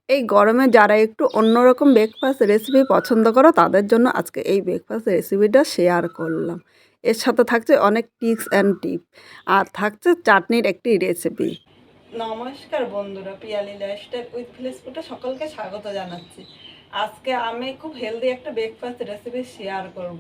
এই গরমে যারা একটু অন্যরকম ব্রেকফাস্ট রেসিপি পছন্দ করো তাদের জন্য আজকে এই ব্রেকফাস্ট রেসিপিটা শেয়ার করলাম। এর সাথে থাকছে অনেক টিপস অ্যান্ড টিপ আর থাকছে চাটনির একটি রেসিপি। নমস্কার বন্ধুরা, পিয়ালি লাইফস্টাইল উইথ ভিলেজ ফুডে সকলকে স্বাগত জানাচ্ছি। আজকে আমি খুব হেলদি একটা ব্রেকফাস্ট রেসিপি শেয়ার করব।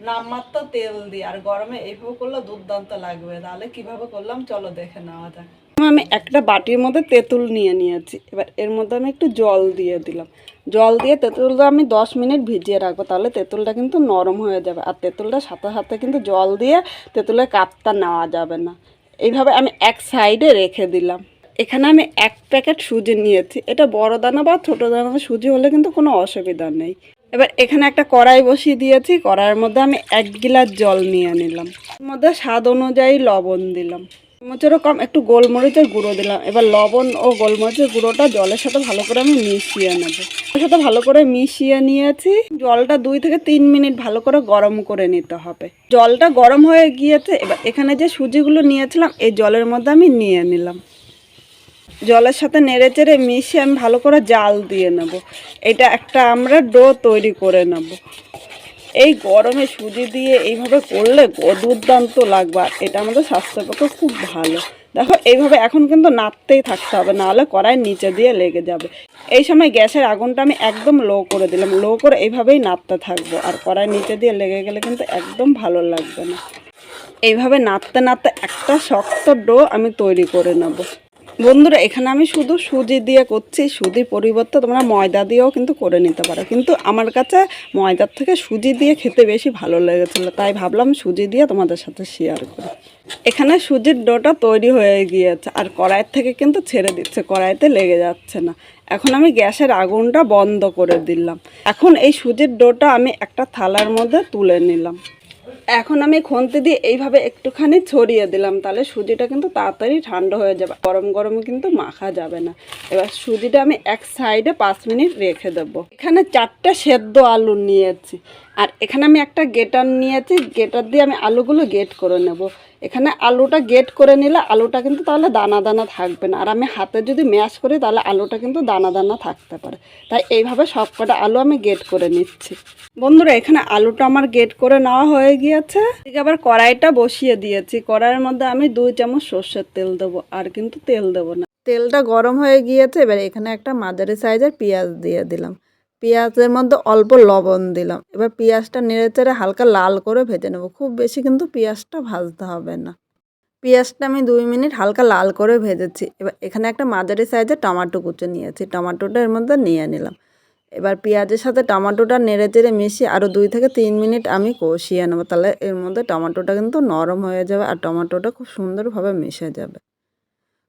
নামমাত্র তেল দিয়ে আর গরমে এইভাবে করলে দুর্দান্ত লাগবে। তাহলে কিভাবে করলাম চলো দেখে নেওয়া যাক। আমি একটা বাটির মধ্যে তেঁতুল নিয়ে নিয়েছি। এবার এর মধ্যে আমি একটু জল দিয়ে দিলাম। জল দিয়ে তেঁতুলটা আমি 10 মিনিট ভিজিয়ে রাখবো, তাহলে তেঁতুলটা কিন্তু নরম হয়ে যাবে। আর তেঁতুলটা সাথে সাথে কিন্তু জল দিয়ে তেঁতুলের কাপটা নেওয়া যাবে না। এইভাবে আমি এক সাইডে রেখে দিলাম। এখানে আমি 1 প্যাকেট সুজি নিয়েছি। এটা বড় দানা বা ছোট দানা সুজি হলে কিন্তু কোনো অসুবিধা নেই। এবার এখানে একটা কড়াই বসিয়ে দিয়েছি। কড়াইয়ের মধ্যে আমি 1 গ্লাস জল নিয়ে নিলাম। এর মধ্যে স্বাদ অনুযায়ী লবণ দিলাম, চামচেরও কম একটু গোলমরিচের গুঁড়ো দিলাম। এবার লবণ ও গোলমরিচের গুঁড়োটা জলের সাথে ভালো করে আমি মিশিয়ে নেব। জলের সাথে ভালো করে মিশিয়ে নিয়েছি। জলটা 2 থেকে 3 মিনিট ভালো করে গরম করে নিতে হবে। জলটা গরম হয়ে গিয়েছে। এবার এখানে যে সুজিগুলো নিয়েছিলাম এই জলের মধ্যে আমি নিয়ে নিলাম। জলের সাথে নেড়ে চেড়ে মিশিয়ে আমি ভালো করে জাল দিয়ে নেব। এটা একটা আমরা ডো তৈরি করে নেব। এই গরমে সুজি দিয়ে এইভাবে করলে দুর্দান্ত লাগবে। আর এটা আমাদের স্বাস্থ্যের পক্ষে খুব ভালো। দেখো এইভাবে এখন কিন্তু নাড়তেই থাকতে হবে, নাহলে কড়াইয়ের নিচে দিয়ে লেগে যাবে। এই সময় গ্যাসের আগুনটা আমি একদম লো করে দিলাম। লো করে এইভাবেই নাড়তে থাকবো। আর কড়াইয়ের নিচে দিয়ে লেগে গেলে কিন্তু একদম ভালো লাগবে না। এইভাবে নাড়তে নাড়তে একটা শক্ত ডো আমি তৈরি করে নেব। বন্ধুরা, এখানে আমি শুধু সুজি দিয়ে করছি। সুজির পরিবর্তে তোমরা ময়দা দিয়েও কিন্তু করে নিতে পারো, কিন্তু আমার কাছে ময়দার থেকে সুজি দিয়ে খেতে বেশি ভালো লেগেছিলো, তাই ভাবলাম সুজি দিয়ে তোমাদের সাথে শেয়ার করি। এখানে সুজির ডোটা তৈরি হয়ে গিয়েছে আর কড়াইয়ের থেকে কিন্তু ছেড়ে দিচ্ছে, কড়াইতে লেগে যাচ্ছে না। এখন আমি গ্যাসের আগুনটা বন্ধ করে দিলাম। এখন এই সুজির ডোটা আমি একটা থালার মধ্যে তুলে নিলাম। এখন আমি খুন্তি দিয়ে এইভাবে একটুখানি ছড়িয়ে দিলাম, তাহলে সুজিটা কিন্তু তাড়াতাড়ি ঠান্ডা হয়ে যাবে। গরম গরমে কিন্তু মাখা যাবে না। এবার সুজিটা আমি এক সাইডে 5 মিনিট রেখে দেবো। এখানে 4টে সেদ্ধ আলু নিয়েছি। আর এখানে আমি একটা গেটার নিয়েছি। গেটার দিয়ে আমি আলুগুলো গেট করে নেব। এখানে আলুটা গেট করে নিলে আলুটা কিন্তু তাহলে দানা দানা থাকবে না। আর আমি হাতে যদি ম্যাশ করি তাহলে আলুটা কিন্তু দানা দানা থাকতে পারে। তাই এইভাবে সবকটা আলু আমি গেট করে নিচ্ছি। বন্ধুরা, এখানে আলুটা আমার গেট করে নেওয়া হয়ে গিয়েছে। ঠিক আবার কড়াইটা বসিয়ে দিয়েছি। কড়াইয়ের মধ্যে আমি 2 চামচ সর্ষের তেল দেবো, আর কিন্তু তেল দেবো না। তেলটা গরম হয়ে গিয়েছে। এবার এখানে একটা মাঝারি সাইজের পেঁয়াজ দিয়ে দিলাম। পেঁয়াজের মধ্যে অল্প লবণ দিলাম। এবার পেঁয়াজটা নেড়েচেড়ে হালকা লাল করে ভেজে নেব। খুব বেশি কিন্তু পেঁয়াজটা ভাজতে হবে না। পেঁয়াজটা আমি 2 মিনিট হালকা লাল করে ভেজেছি। এবার এখানে একটা মাঝারি সাইজের টমেটো কুচি নিয়েছি। টমেটোটা এর মধ্যে নিয়ে নিলাম। এবার পেঁয়াজের সাথে টমেটোটা নেড়েচেড়ে মিশিয়ে আরও 2 থেকে 3 মিনিট আমি কষিয়ে নেবো। তাহলে এর মধ্যে টমেটোটা কিন্তু নরম হয়ে যাবে আর টমেটোটা খুব সুন্দরভাবে মিশে যাবে।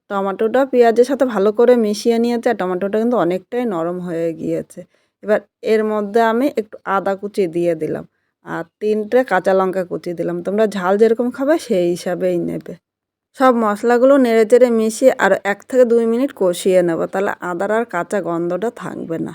টমেটোটা পেঁয়াজের সাথে ভালো করে মিশিয়ে নিয়েছে আর টমেটোটা কিন্তু অনেকটাই নরম হয়ে গিয়েছে। এবার এর মধ্যে আমি একটু আদা কুচি দিয়ে দিলাম আর 3টে কাঁচা লঙ্কা কুচি দিলাম। তোমরা ঝাল যেরকম খাবে সেই হিসাবেই নেবে। সব মশলাগুলো নেড়েচেড়ে মিশিয়ে আর 1 থেকে 2 মিনিট কষিয়ে নেব, তাহলে আদার আর কাঁচা গন্ধটা থাকবে না।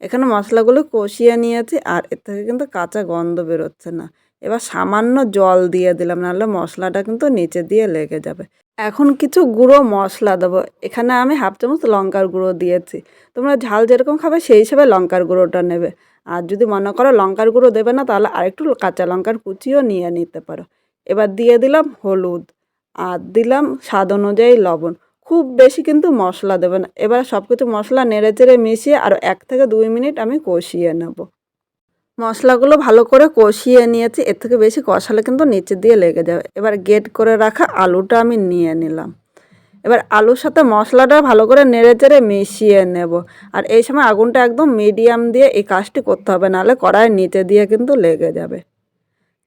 এখানে মশলাগুলো কষিয়ে নিয়েছি আর এর থেকে কিন্তু কাঁচা গন্ধ বেরোচ্ছে না। এবার সামান্য জল দিয়ে দিলাম, নাহলে মশলাটা কিন্তু নিচে দিয়ে লেগে যাবে। এখন কিছু গুঁড়ো মশলা দেবো। এখানে আমি 1/2 চামচ লঙ্কার গুঁড়ো দিয়েছি। তোমরা ঝাল যেরকম খাবে সেই হিসেবে লঙ্কার গুঁড়োটা নেবে। আর যদি মনে করো লঙ্কার গুঁড়ো দেবে না, তাহলে আরেকটু কাঁচা লঙ্কার কুচিও নিয়ে নিতে পারো। এবার দিয়ে দিলাম হলুদ আর দিলাম স্বাদ অনুযায়ী লবণ। খুব বেশি কিন্তু মশলা দেবে না। এবার সব কিছু মশলা নেড়েচেড়ে মিশিয়ে আরও 1 থেকে 2 মিনিট আমি কষিয়ে নেব। মশলাগুলো ভালো করে কষিয়ে নিয়েছি। এর থেকে বেশি কষালে কিন্তু নিচে দিয়ে লেগে যাবে। এবার গ্রেট করে রাখা আলুটা আমি নিয়ে নিলাম। এবার আলুর সাথে মশলাটা ভালো করে নেড়েচেড়ে মিশিয়ে নেব। আর এই সময় আগুনটা একদম মিডিয়াম দিয়ে এই কাজটি করতে হবে, নাহলে কড়াইয়ের নিচে দিয়ে কিন্তু লেগে যাবে।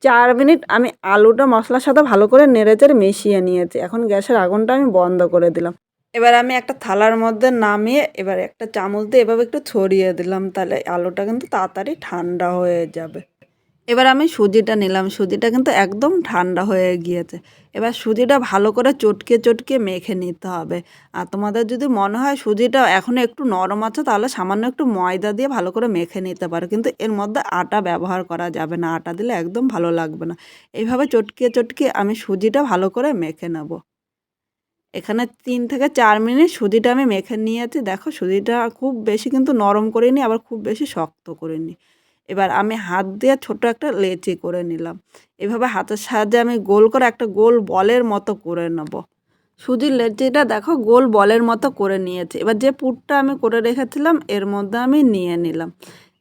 4 মিনিট আমি আলুটা মশলার সাথে ভালো করে নেড়েচেড়ে মিশিয়ে নিয়েছি। এখন গ্যাসের আগুনটা আমি বন্ধ করে দিলাম। এবার আমি একটা থালার মধ্যে নামিয়ে এবার একটা চামচ দিয়ে এভাবে একটু ছড়িয়ে দিলাম, তাহলে আলুটা কিন্তু তাড়াতাড়ি ঠান্ডা হয়ে যাবে। এবার আমি সুজিটা নিলাম। সুজিটা কিন্তু একদম ঠান্ডা হয়ে গিয়েছে। এবার সুজিটা ভালো করে চটকে চটকে মেখে নিতে হবে। আর তোমাদের যদি মনে হয় সুজিটা এখনও একটু নরম আছে, তাহলে সামান্য একটু ময়দা দিয়ে ভালো করে মেখে নিতে পারো, কিন্তু এর মধ্যে আটা ব্যবহার করা যাবে না। আটা দিলে একদম ভালো লাগবে না। এইভাবে চটকে চটকে আমি সুজিটা ভালো করে মেখে নেব। এখানে 3 থেকে 4 মিনিট সুজিটা আমি মেখে নিয়েছি। দেখো সুজিটা খুব বেশি কিন্তু নরম করিনি, আবার খুব বেশি শক্ত করিনি। এবার আমি হাত দিয়ে ছোট একটা লেচি করে নিলাম। এভাবে হাতের সাহায্যে আমি গোল করে একটা গোল বলের মতো করে নেব। সুজির লেচিটা দেখো গোল বলের মতো করে নিয়েছি। এবার যে পুরটা আমি করে রেখেছিলাম এর মধ্যে আমি নিয়ে নিলাম।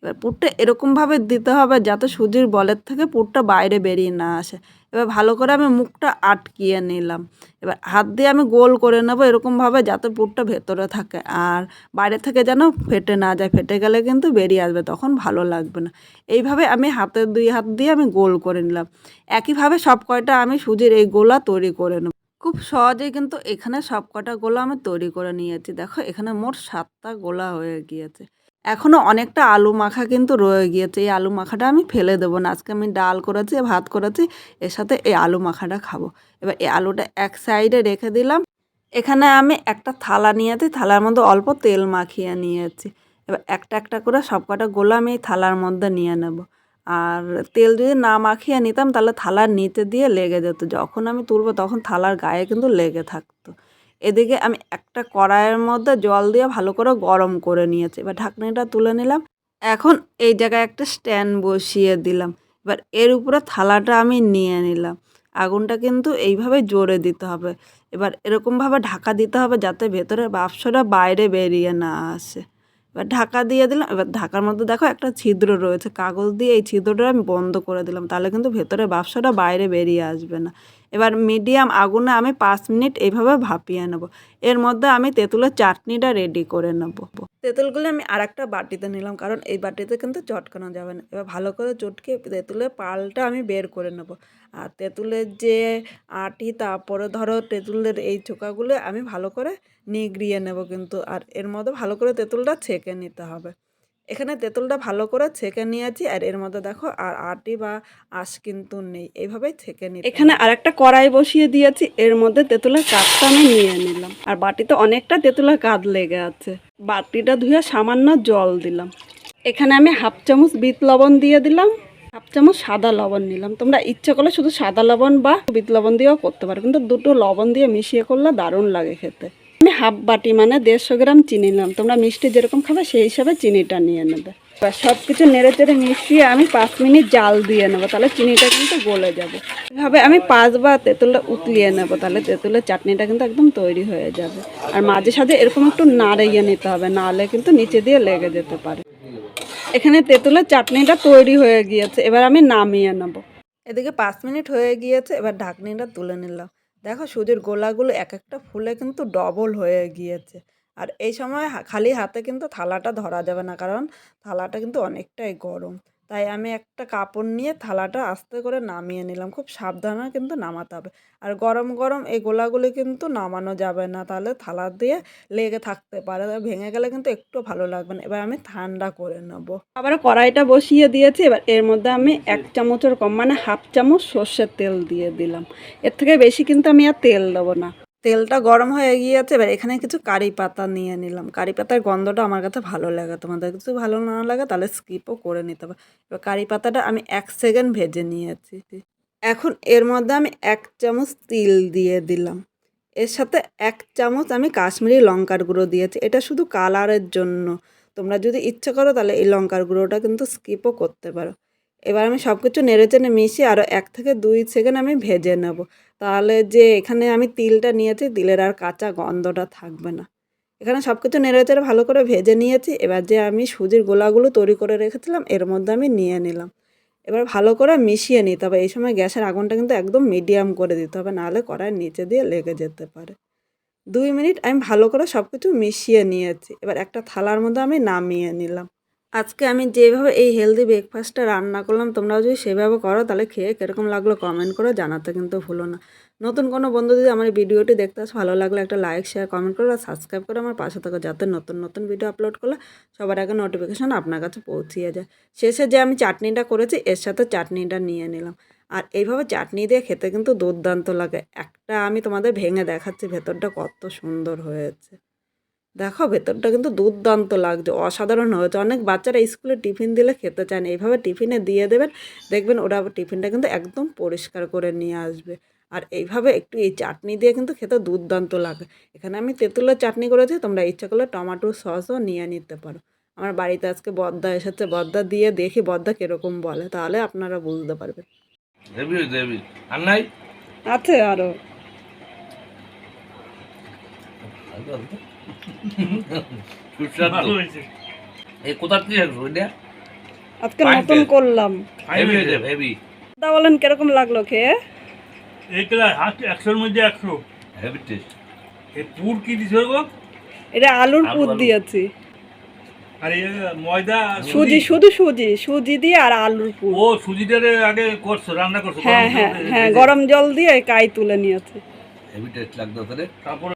এবার পুরটা এরকমভাবে দিতে হবে যাতে সুজির বলের থেকে পুরটা বাইরে বেরিয়ে না আসে। এবার ভালো করে আমি মুখটা আটকিয়ে নিলাম। এবার হাত দিয়ে আমি গোল করে নেবো এরকমভাবে যাতে পুরটা ভেতরে থাকে আর বাইরে থেকে যেন ফেটে না যায়। ফেটে গেলে কিন্তু বেরিয়ে আসবে, তখন ভালো লাগবে না। এইভাবে আমি হাতের 2 হাত দিয়ে আমি গোল করে নিলাম। একইভাবে সব কয়টা আমি সুজির এই গোলা তৈরি করে নেব। খুব সহজেই কিন্তু এখানে সবকটা গোলা আমি তৈরি করে নিয়েছি। দেখো এখানে মোট 7টা গোলা হয়ে গিয়েছে। এখনও অনেকটা আলু মাখা কিন্তু রয়ে গিয়েছে। এই আলু মাখাটা আমি ফেলে দেবো না। আজকে আমি ডাল করেছি, ভাত করেছি, এর সাথে এই আলু মাখাটা খাবো। এবার এই আলুটা এক সাইডে রেখে দিলাম। এখানে আমি একটা থালা নিয়েছি, থালার মধ্যে অল্প তেল মাখিয়ে নিয়েছি। এবার একটা একটা করে সবকটা গোলা আমি এই থালার মধ্যে নিয়ে নেব। আর তেল যদি না মাখিয়ে নিতাম তাহলে থালার নিচে দিয়ে লেগে যেত। যখন আমি তুলবো তখন থালার গায়ে কিন্তু লেগে থাকতো। এদিকে আমি একটা কড়াইয়ের মধ্যে জল দিয়ে ভালো করে গরম করে নিয়েছি। এবার ঢাকনিটা তুলে নিলাম। এখন এই জায়গায় একটা স্ট্যান্ড বসিয়ে দিলাম। এবার এর উপরে থালাটা আমি নিয়ে নিলাম। আগুনটা কিন্তু এইভাবে জোরে দিতে হবে। এবার এরকমভাবে ঢাকা দিতে হবে যাতে ভেতরের বাষ্পটা বাইরে বেরিয়ে না আসে। এবার ঢাকা দিয়ে দিলাম। এবার ঢাকার মধ্যে দেখো একটা ছিদ্র রয়েছে, কাগজ দিয়ে এই ছিদ্রটা আমি বন্ধ করে দিলাম, তাহলে কিন্তু ভেতরের বাষ্পটা বাইরে বেরিয়ে আসবে না। এবার মিডিয়াম আগুনে আমি 5 মিনিট এইভাবে ভাপিয়ে নেব। এর মধ্যে আমি তেঁতুলের চাটনিটা রেডি করে নেব। তেঁতুলগুলো আমি আরেকটা বাটিতে নিলাম, কারণ এই বাটিতে কিন্তু চটকানো যাবে না। এবার ভালো করে চটকে তেঁতুলের পালটা আমি বের করে নেব। আর তেঁতুলের যে আটি, তারপরে ধরো তেঁতুলের এই চোকাগুলো আমি ভালো করে নিগড়িয়ে নেব কিন্তু। আর এর মধ্যে ভালো করে তেঁতুলটা ছেঁকে নিতে হবে। এখানে তেঁতুলটা ভালো করে ছেঁকে নিয়েছি। আর এর মধ্যে দেখো আর আটি বা আঁশ কিন্তু নেই, এইভাবেই ছেঁকে নিতে। এখানে আরেকটা কড়াই বসিয়ে দিয়েছি, এর মধ্যে তেঁতুলের কাঠটা আমি নিয়ে নিলাম। আর বাটিতে অনেকটা তেঁতুলের কাঠ লেগে আছে, বাটিটা ধুয়ে সামান্য জল দিলাম। এখানে আমি হাফ চামচ বিট লবণ দিয়ে দিলাম, হাফ চামচ সাদা লবণ নিলাম। তোমরা ইচ্ছে করলে শুধু সাদা লবণ বা বিট লবণ দিয়েও করতে পারো, কিন্তু দুটো লবণ দিয়ে মিশিয়ে করলে দারুণ লাগে খেতে। আমি হাফ বাটি মানে 150 গ্রাম চিনি নিলাম। তোমরা মিষ্টি যেরকম খাবে সেই হিসাবে চিনিটা নিয়ে নেবে। এবার সব কিছু নেড়ে চেড়ে মিশিয়ে আমি 5 মিনিট জাল দিয়ে নেবো, তাহলে চিনিটা কিন্তু গলে যাবে। এভাবে আমি 5 বার তেঁতুলটা উতলিয়ে নেবো, তাহলে তেঁতুলের চাটনিটা কিন্তু একদম তৈরি হয়ে যাবে। আর মাঝে সাঝে এরকম একটু নাড়িয়ে নিতে হবে, নাহলে কিন্তু নিচে দিয়ে লেগে যেতে পারে। এখানে তেঁতুলের চাটনিটা তৈরি হয়ে গিয়েছে, এবার আমি নামিয়ে নেব। এদিকে 5 মিনিট হয়ে গিয়েছে, এবার ঢাকনিটা তুলে নিলাম। দেখো সুজির গোলাগুলো এক একটা ফুলে কিন্তু ডবল হয়ে গিয়েছে। আর এই সময় খালি হাতে কিন্তু থালাটা ধরা যাবে না, কারণ থালাটা কিন্তু অনেকটাই গরম। তাই আমি একটা কাপড় নিয়ে থালাটা আস্তে করে নামিয়ে নিলাম। খুব সাবধানে কিন্তু নামাতে হবে। আর গরম গরম এই গোলাগুলি কিন্তু নামানো যাবে না, তাহলে থালা দিয়ে লেগে থাকতে পারে, ভেঙে গেলে কিন্তু একটু ভালো লাগবে না। এবার আমি ঠান্ডা করে নেব। আবার কড়াইটা বসিয়ে দিয়েছি। এবার এর মধ্যে আমি 1 চামচের কম মানে হাফ চামচ সর্ষের তেল দিয়ে দিলাম। এর থেকে বেশি কিন্তু আমি আর তেল দেবো না। তেলটা গরম হয়ে গিয়েছে। এবার এখানে কিছু কারি পাতা নিয়ে নিলাম। কারি পাতার গন্ধটা আমার কাছে ভালো লাগে, তোমাদের কিছু ভালো না লাগে তাহলে স্কিপও করে নিতে হবে। এবার কারি পাতাটা আমি 1 সেকেন্ড ভেজে নিয়েছি। এখন এর মধ্যে আমি 1 চামচ তিল দিয়ে দিলাম। এর সাথে 1 চামচ আমি কাশ্মীরি লঙ্কার গুঁড়ো দিয়েছি, এটা শুধু কালারের জন্য। তোমরা যদি ইচ্ছে করো তাহলে এই লঙ্কার গুঁড়োটা কিন্তু স্কিপও করতে পারো। এবার আমি সব কিছু নেড়েচেড়ে মিশিয়ে আরও 1 থেকে 2 সেকেন্ড আমি ভেজে নেব, তাহলে যে এখানে আমি তিলটা নিয়েছি তিলের আর কাঁচা গন্ধটা থাকবে না। এখানে সব কিছু নেড়েচেড়ে ভালো করে ভেজে নিয়েছি। এবার যে আমি সুজির গোলাগুলো তৈরি করে রেখেছিলাম এর মধ্যে আমি নিয়ে নিলাম। এবার ভালো করে মিশিয়ে নিতে হবে। এই সময় গ্যাসের আগুনটা কিন্তু একদম মিডিয়াম করে দিতে হবে, নাহলে কড়াইয়ের নিচে দিয়ে লেগে যেতে পারে। 2 মিনিট আমি ভালো করে সব কিছু মিশিয়ে নিয়েছি। এবার একটা থালার মধ্যে আমি নামিয়ে নিলাম। আজকে আমি যেভাবে এই হেলদি ব্রেকফাস্টটা রান্না করলাম, তোমরাও যদি সেভাবে করো তাহলে খেয়ে কীরকম লাগলো কমেন্ট করে জানাতে কিন্তু ভুলো না। নতুন কোনো বন্ধু যদি আমার ভিডিওটি দেখতে আসে, ভালো লাগলে একটা লাইক, শেয়ার, কমেন্ট করো আর সাবস্ক্রাইব করে আমার পাশে থাকো, যাতে নতুন নতুন ভিডিও আপলোড করলে সবার আগে নোটিফিকেশান আপনার কাছে পৌঁছিয়ে যায়। শেষে যে আমি চাটনিটা করেছি এর সাথে চাটনিটা নিয়ে নিলাম। আর এইভাবে চাটনি দিয়ে খেতে কিন্তু দুর্দান্ত লাগে। একটা আমি তোমাদের ভেঙে দেখাচ্ছি ভেতরটা কত সুন্দর হয়েছে। দেখো ভেতরটা কিন্তু দুর্দান্ত লাগছে, অসাধারণ হয়েছে। অনেক বাচ্চারা স্কুলে টিফিন দিলে খেতে চায় না, এইভাবে টিফিনে দিয়ে দেবেন, দেখবেন ওরা টিফিনটা কিন্তু একদম পরিষ্কার করে নিয়ে আসবে। আর এইভাবে একটু এই চাটনি দিয়ে কিন্তু খেতে দুর্দান্ত লাগে। এখানে আমি তেঁতুলের চাটনি করেছি, তোমরা ইচ্ছা করলে টমেটোর সসও নিয়ে নিতে পারো। আমার বাড়িতে আজকে বদ্দা এসেছে, বদ্দা দিয়ে দেখি বদ্দা কিরকম বলে, তাহলে আপনারা বুঝতে পারবেন। আর নাই আছে আরো কোথা থেকে আজকে নতুন করলাম। তা বলেন কিরকম লাগলো খেয়ে? এইগুলা 100-এর মধ্যে 100। Heavy taste. এই পুর কি দিছো গো? এটা আলুর পুর দিয়েছি। আর এই ময়দা সুজি, শুধু সুজি দিয়ে আর আলুর পুর। ও সুজিটারে আগে করছো, রান্না করছো? হ্যাঁ, গরম জল দিয়ে কাই তুলে নিয়েছি। হেভি টেস্ট লাগতো তাহলে। তারপর